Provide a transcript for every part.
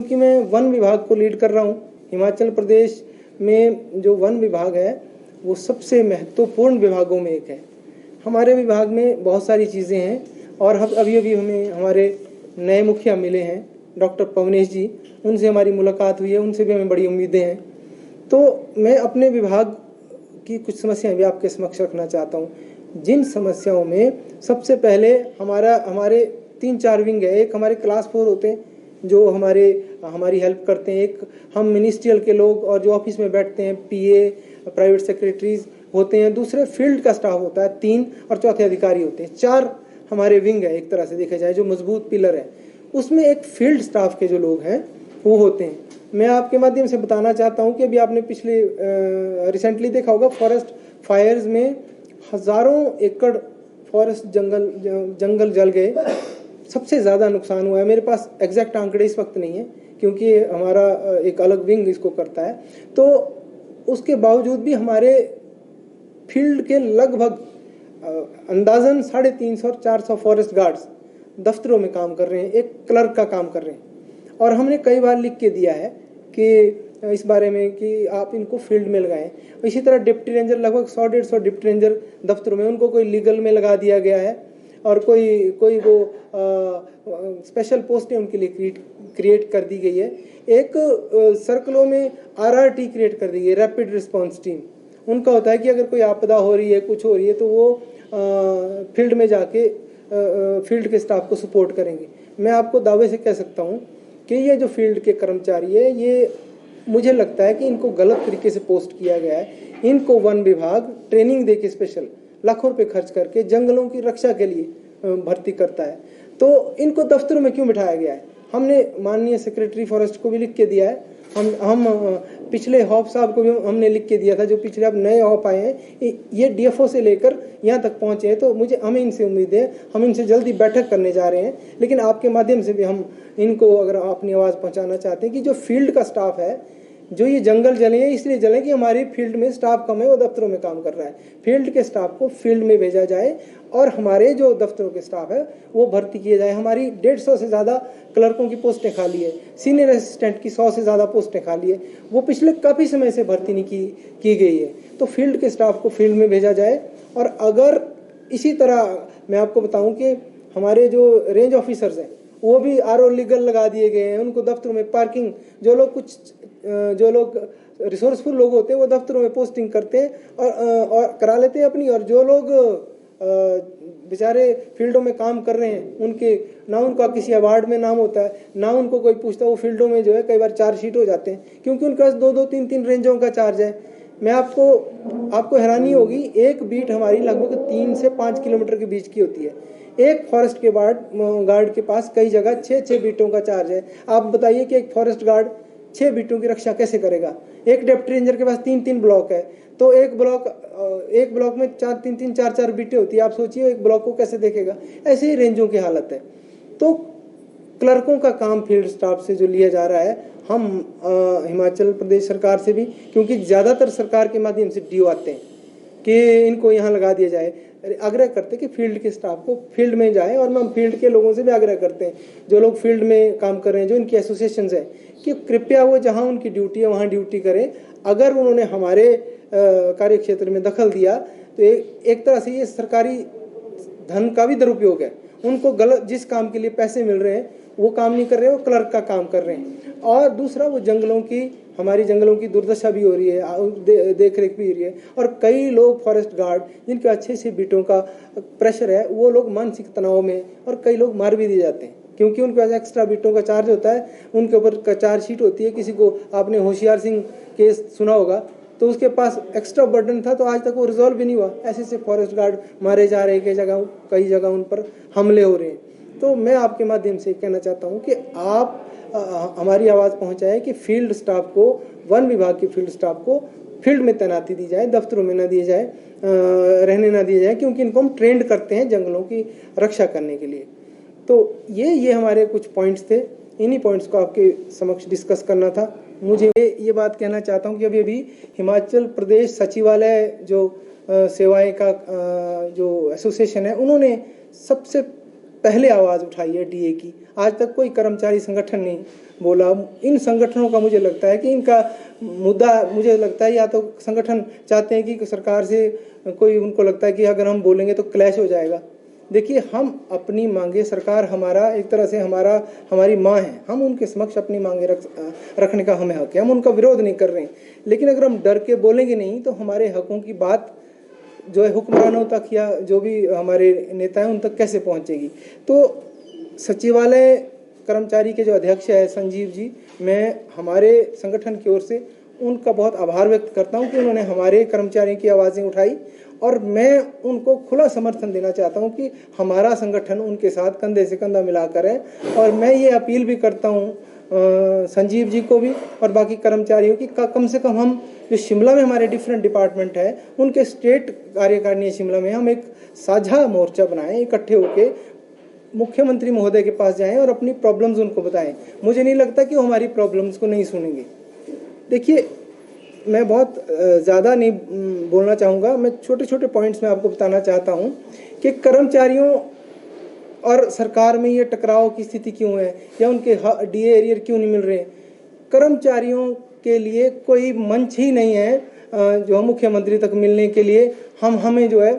क्योंकि मैं वन विभाग को लीड कर रहा हूँ। हिमाचल प्रदेश में जो वन विभाग है वो सबसे महत्वपूर्ण विभागों में एक है। हमारे विभाग में बहुत सारी चीज़ें हैं और हम अभी हमें हमारे नए मुखिया मिले हैं डॉक्टर पवनेश जी, उनसे हमारी मुलाकात हुई है, उनसे भी हमें बड़ी उम्मीदें हैं। तो मैं अपने विभाग की कुछ समस्याएं भी आपके समक्ष रखना चाहता हूँ। जिन समस्याओं में सबसे पहले हमारे 3-4 विंग है। एक हमारे क्लास 4 होते हैं जो हमारी हेल्प करते हैं। एक हम मिनिस्ट्रियल के लोग और जो ऑफिस में बैठते हैं, पीए, प्राइवेट सेक्रेटरीज होते हैं। दूसरे फील्ड का स्टाफ होता है 3 और चौथे अधिकारी होते हैं। 4 हमारे विंग है एक तरह से देखा जाए, जो मजबूत पिलर है। उसमें एक फील्ड स्टाफ के जो लोग हैं वो होते हैं। मैं आपके माध्यम से बताना चाहता हूँ कि अभी आपने पिछले रिसेंटली देखा होगा फॉरेस्ट फायर्स में हजारों एकड़ फॉरेस्ट जंगल जल गए, सबसे ज़्यादा नुकसान हुआ है। मेरे पास एग्जैक्ट आंकड़े इस वक्त नहीं है क्योंकि हमारा एक अलग विंग इसको करता है। तो उसके बावजूद भी हमारे फील्ड के लगभग अंदाजन 350 और 400 फॉरेस्ट गार्ड्स दफ्तरों में काम कर रहे हैं, एक क्लर्क का काम कर रहे हैं। और हमने कई बार लिख के दिया है कि इस बारे में कि आप इनको फील्ड में लगाएं। इसी तरह डिप्टी रेंजर लगभग 100-150 डिप्टी रेंजर दफ्तरों में, उनको कोई लीगल में लगा दिया गया है और कोई वो स्पेशल पोस्टें उनके लिए क्रिएट कर दी गई है। एक सर्कलों में आरआरटी क्रिएट कर दी गई है, रैपिड रिस्पांस टीम। उनका होता है कि अगर कोई आपदा हो रही है, कुछ हो रही है, तो वो फील्ड में जाके फील्ड के स्टाफ को सपोर्ट करेंगे। मैं आपको दावे से कह सकता हूँ कि ये जो फील्ड के कर्मचारी है, ये मुझे लगता है कि इनको गलत तरीके से पोस्ट किया गया है। इनको वन विभाग ट्रेनिंग दे के स्पेशल लाखों रुपए खर्च करके जंगलों की रक्षा के लिए भर्ती करता है। तो इनको दफ्तरों में क्यों बिठाया गया है? हमने माननीय सेक्रेटरी फॉरेस्ट को भी लिख के दिया है। हम पिछले हॉप साहब को भी हमने लिख के दिया था, जो पिछले अब नए हॉप आए हैं, ये डीएफओ से लेकर यहाँ तक पहुँचे हैं। तो हमें इनसे उम्मीद है, हम इनसे जल्दी बैठक करने जा रहे हैं। लेकिन आपके माध्यम से भी हम इनको अगर अपनी आवाज़ पहुँचाना चाहते हैं कि जो फील्ड का स्टाफ है, जो ये जंगल जले हैं इसलिए जले कि हमारी फील्ड में स्टाफ कम है, वो दफ्तरों में काम कर रहा है। फील्ड के स्टाफ को फील्ड में भेजा जाए और हमारे जो दफ्तरों के स्टाफ है वो भर्ती किए जाए। हमारी 150 से ज़्यादा क्लर्कों की पोस्टें खाली है, सीनियर असिस्टेंट की 100 से ज़्यादा पोस्टें खाली है, वो पिछले काफ़ी समय से भर्ती नहीं की गई है। तो फील्ड के स्टाफ को फील्ड में भेजा जाए। और अगर इसी तरह मैं आपको बताऊँ कि हमारे जो रेंज ऑफिसर्स हैं वो भी आरओ लीगल लगा दिए गए हैं। उनको दफ्तरों में पार्किंग, जो लोग रिसोर्सफुल लोग होते हैं वो दफ्तरों में पोस्टिंग करते हैं और करा लेते हैं अपनी। और जो लोग बेचारे फील्डों में काम कर रहे हैं, उनके ना उनका किसी अवार्ड में नाम होता है, ना उनको कोई पूछता। वो फील्डों में जो है कई बार चार्जशीट हो जाते हैं क्योंकि उनके पास 2-2, 3-3 रेंजों का चार्ज है। मैं आपको हैरानी होगी, एक बीट हमारी लगभग 3 से 5 किलोमीटर के बीच की होती है। एक फॉरेस्ट के गार्ड के पास कई जगह 6-6 बीटों का चार्ज है। आप बताइए कि एक फॉरेस्ट गार्ड 6 बीटों की रक्षा कैसे करेगा? एक डिप्टी रेंजर के पास 3-3 ब्लॉक है, तो एक ब्लॉक में 3-3, 4-4 बीटें होती है। आप सोचिए एक ब्लॉक को कैसे देखेगा? ऐसे ही रेंजों की हालत है। तो क्लर्कों का काम फील्ड स्टाफ से जो लिया जा रहा है, हम हिमाचल प्रदेश सरकार से भी, क्योंकि ज़्यादातर सरकार के माध्यम से डीओ आते हैं कि इनको यहाँ लगा दिया जाए, आग्रह करते हैं कि फील्ड के स्टाफ को फील्ड में जाए। और हम फील्ड के लोगों से भी आग्रह करते हैं, जो लोग फील्ड में काम कर रहे हैं, जो इनकी एसोसिएशंस हैं, कि कृपया वो जहाँ उनकी ड्यूटी है वहाँ ड्यूटी करें। अगर उन्होंने हमारे कार्य क्षेत्र में दखल दिया तो एक तरह से ये सरकारी धन का भी दुरुपयोग है। उनको गलत, जिस काम के लिए पैसे मिल रहे हैं वो काम नहीं कर रहे, वो क्लर्क का काम कर रहे हैं। और दूसरा, वो हमारी जंगलों की दुर्दशा भी हो रही है, देख रेख भी हो रही है। और कई लोग फॉरेस्ट गार्ड जिनके अच्छे से बीटों का प्रेशर है, वो लोग मानसिक तनाव में, और कई लोग मार भी दिए जाते हैं क्योंकि उनके पास एक्स्ट्रा बीटों का चार्ज होता है, उनके ऊपर चार्ज शीट होती है। किसी को आपने होशियार सिंह केस सुना होगा, तो उसके पास एक्स्ट्रा बर्डन था, तो आज तक वो रिजॉल्व भी नहीं हुआ। ऐसे फॉरेस्ट गार्ड मारे जा रहे हैं, कई जगह उन पर हमले हो रहे हैं। तो मैं आपके माध्यम से कहना चाहता हूँ कि आप हमारी आवाज़ पहुँचाएं कि फील्ड स्टाफ को, वन विभाग के फील्ड स्टाफ को फील्ड में तैनाती दी जाए, दफ्तरों में ना दिए जाए, रहने ना दिया जाए, क्योंकि इनको हम ट्रेंड करते हैं जंगलों की रक्षा करने के लिए। तो ये हमारे कुछ पॉइंट्स थे, इन्हीं पॉइंट्स को आपके समक्ष डिस्कस करना था। मुझे ये बात कहना चाहता हूँ कि अभी हिमाचल प्रदेश सचिवालय जो सेवाएं का जो एसोसिएशन है, उन्होंने सबसे पहले आवाज़ उठाई है डीए की। आज तक कोई कर्मचारी संगठन नहीं बोला। इन संगठनों का मुझे लगता है कि इनका मुद्दा, मुझे लगता है या तो संगठन चाहते हैं कि सरकार से कोई, उनको लगता है कि अगर हम बोलेंगे तो क्लैश हो जाएगा। देखिए, हम अपनी मांगे, सरकार हमारा एक तरह से हमारी माँ है, हम उनके समक्ष अपनी मांगे रखने का हमें हक है, हम उनका विरोध नहीं कर रहे हैं। लेकिन अगर हम डर के बोलेंगे नहीं तो हमारे हकों की बात जो है हुक्मरानों तक या जो भी हमारे नेता हैं उन तक कैसे पहुंचेगी। तो सचिवालय कर्मचारी के जो अध्यक्ष है संजीव जी, मैं हमारे संगठन की ओर से उनका बहुत आभार व्यक्त करता हूं कि उन्होंने हमारे कर्मचारियों की आवाज़ें उठाई, और मैं उनको खुला समर्थन देना चाहता हूं कि हमारा संगठन उनके साथ कंधे से कंधा मिलाकर है। और मैं ये अपील भी करता हूं संजीव जी को भी और बाकी कर्मचारियों की, कम से कम हम जो शिमला में हमारे डिफरेंट डिपार्टमेंट है उनके स्टेट कार्यकारिणी शिमला में हम एक साझा मोर्चा बनाएं, इकट्ठे होकर मुख्यमंत्री महोदय के पास जाएं और अपनी प्रॉब्लम्स उनको बताएं। मुझे नहीं लगता कि वो हमारी प्रॉब्लम्स को नहीं सुनेंगे। देखिए, मैं बहुत ज़्यादा नहीं बोलना चाहूँगा, मैं छोटे छोटे पॉइंट्स में आपको बताना चाहता हूँ कि कर्मचारियों और सरकार में ये टकराव की स्थिति क्यों है, या उनके डीए एरियर क्यों नहीं मिल रहे। कर्मचारियों के लिए कोई मंच ही नहीं है जो मुख्यमंत्री तक मिलने के लिए, हमें जो है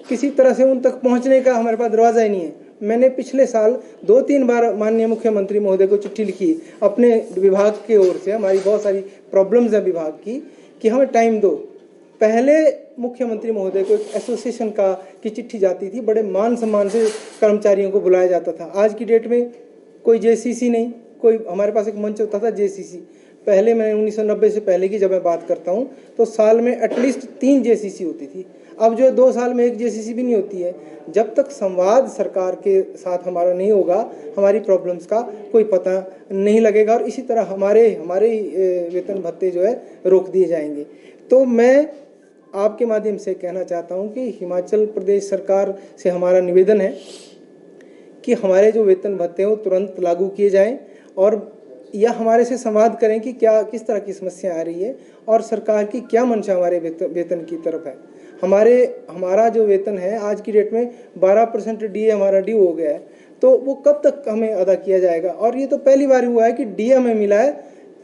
किसी तरह से उन तक पहुँचने का हमारे पास दरवाज़ा ही नहीं है। मैंने पिछले साल 2-3 बार माननीय मुख्यमंत्री महोदय को चिट्ठी लिखी अपने विभाग की ओर से, हमारी बहुत सारी प्रॉब्लम्स है विभाग की, कि हमें टाइम दो। पहले मुख्यमंत्री महोदय को एक एसोसिएशन की चिट्ठी जाती थी, बड़े मान सम्मान से कर्मचारियों को बुलाया जाता था। आज की डेट में कोई जेसीसी नहीं, कोई, हमारे पास एक मंच होता था जेसीसी। पहले मैं 1990 से पहले की जब मैं बात करता हूँ तो साल में एटलीस्ट 3 जेसीसी होती थी। अब जो 2 साल में 1 जेसीसी भी नहीं होती है। जब तक संवाद सरकार के साथ हमारा नहीं होगा, हमारी प्रॉब्लम्स का कोई पता नहीं लगेगा, और इसी तरह हमारे वेतन भत्ते जो है रोक दिए जाएंगे। तो मैं आपके माध्यम से कहना चाहता हूं कि हिमाचल प्रदेश सरकार से हमारा निवेदन है कि हमारे जो वेतन भत्ते हैं वो तुरंत लागू किए जाएं, और या हमारे से संवाद करें कि किस तरह की समस्या आ रही है और सरकार की क्या मंशा हमारे वेतन की तरफ है। हमारा जो वेतन है आज की डेट में 12% डीए हमारा ड्यू हो गया है, तो वो कब तक हमें अदा किया जाएगा। और ये तो पहली बार हुआ है कि डीए हमें मिला है।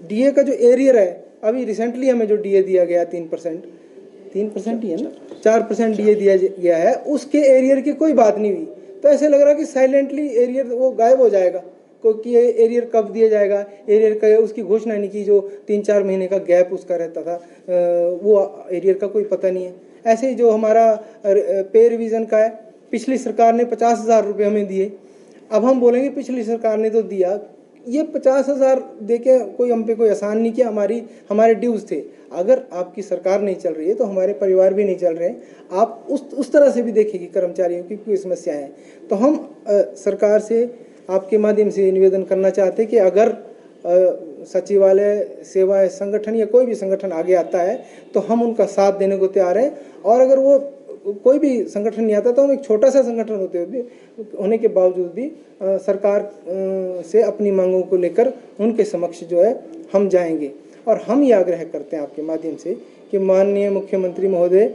डीए का जो एरियर है, अभी रिसेंटली हमें जो डीए दिया गया 3% ही है ना, 4% डीए दिया गया है, उसके एरियर की कोई बात नहीं हुई। तो ऐसे लग रहा है कि साइलेंटली एरियर वो गायब हो जाएगा, क्योंकि एरियर कब दिया जाएगा, एरियर का उसकी घोषणा नहीं की। जो 3-4 महीने का गैप उसका रहता था, वो एरियर का कोई पता नहीं है। ऐसे ही जो हमारा पे रिवीजन का है, पिछली सरकार ने 50,000 रुपये हमें दिए। अब हम बोलेंगे पिछली सरकार ने तो दिया, ये 50,000 देके कोई हम पे कोई आसान नहीं किया, हमारे ड्यूज थे। अगर आपकी सरकार नहीं चल रही है तो हमारे परिवार भी नहीं चल रहे हैं। आप उस तरह से भी देखें कि कर्मचारियों की कोई समस्या है। तो हम सरकार से आपके माध्यम से निवेदन करना चाहते हैं कि अगर सचिवालय सेवा संगठन या कोई भी संगठन आगे आता है तो हम उनका साथ देने को तैयार हैं, और अगर वो कोई भी संगठन नहीं आता तो हम एक छोटा सा संगठन होने के बावजूद भी सरकार से अपनी मांगों को लेकर उनके समक्ष जो है हम जाएंगे। और हम ये आग्रह करते हैं आपके माध्यम से कि माननीय मुख्यमंत्री महोदय,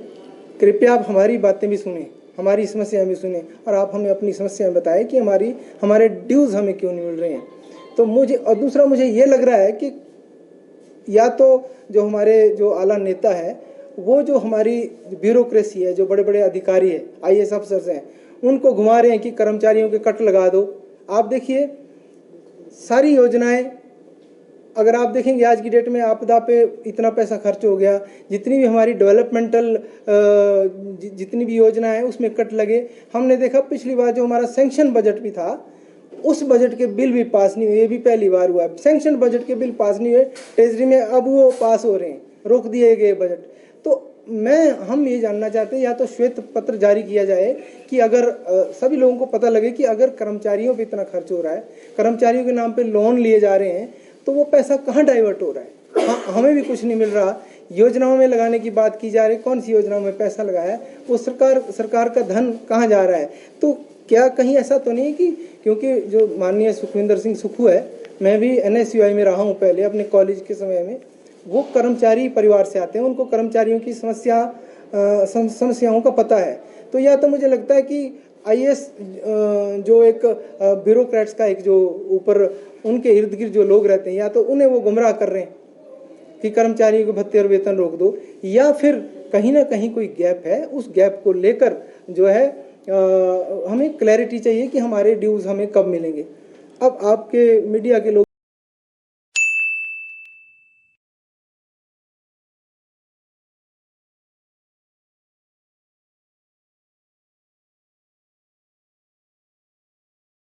कृपया आप हमारी बातें भी सुनें, हमारी समस्याएं भी सुनें, और आप हमें अपनी समस्याएं बताएं कि हमारे ड्यूज़ हमें क्यों नहीं मिल रहे हैं। तो मुझे ये लग रहा है कि या तो जो हमारे जो आला नेता है, वो जो हमारी ब्यूरोक्रेसी है, जो बड़े बड़े अधिकारी है, आईएएस अफसर्स हैं, उनको घुमा रहे हैं कि कर्मचारियों के कट लगा दो। आप देखिए सारी योजनाएं, अगर आप देखेंगे आज की डेट में आपदा पे इतना पैसा खर्च हो गया, जितनी भी हमारी डेवलपमेंटल जितनी भी योजना है उसमें कट लगे। हमने देखा पिछली बार जो हमारा सैंक्शन बजट भी था, उस बजट के बिल भी पास नहीं हुए। ये भी पहली बार हुआ है, सैंक्शन बजट के बिल पास नहीं हुए ट्रेजरी में, अब वो पास हो रहे हैं, रोक दिए गए बजट। तो हम ये जानना चाहते हैं, या तो श्वेत पत्र जारी किया जाए कि अगर सभी लोगों को पता लगे कि अगर कर्मचारियों पे इतना खर्च हो रहा है, कर्मचारियों के नाम पे लोन लिए जा रहे हैं, तो वो पैसा कहाँ डाइवर्ट हो रहा है। हमें भी कुछ नहीं मिल रहा। योजनाओं में लगाने की बात की जा रही, कौन सी योजनाओं में पैसा लगाया है, वो सरकार का धन कहाँ जा रहा है। तो क्या कहीं ऐसा तो नहीं कि, क्योंकि जो माननीय सुखविंदर सिंह सुक्खू है, मैं भी NSUI में रहा हूँ पहले अपने कॉलेज के समय में, वो कर्मचारी परिवार से आते हैं, उनको कर्मचारियों की समस्याओं का पता है। तो या तो मुझे लगता है कि आईएएस जो एक ब्यूरोक्रेट्स का एक जो ऊपर उनके इर्द गिर्द जो लोग रहते हैं, या तो उन्हें वो गुमराह कर रहे हैं कि कर्मचारियों के भत्ते और वेतन रोक दो, या फिर कहीं ना कहीं कोई गैप है, उस गैप को लेकर जो है हमें क्लैरिटी चाहिए कि हमारे ड्यूज़ हमें कब मिलेंगे। अब आपके मीडिया के लोग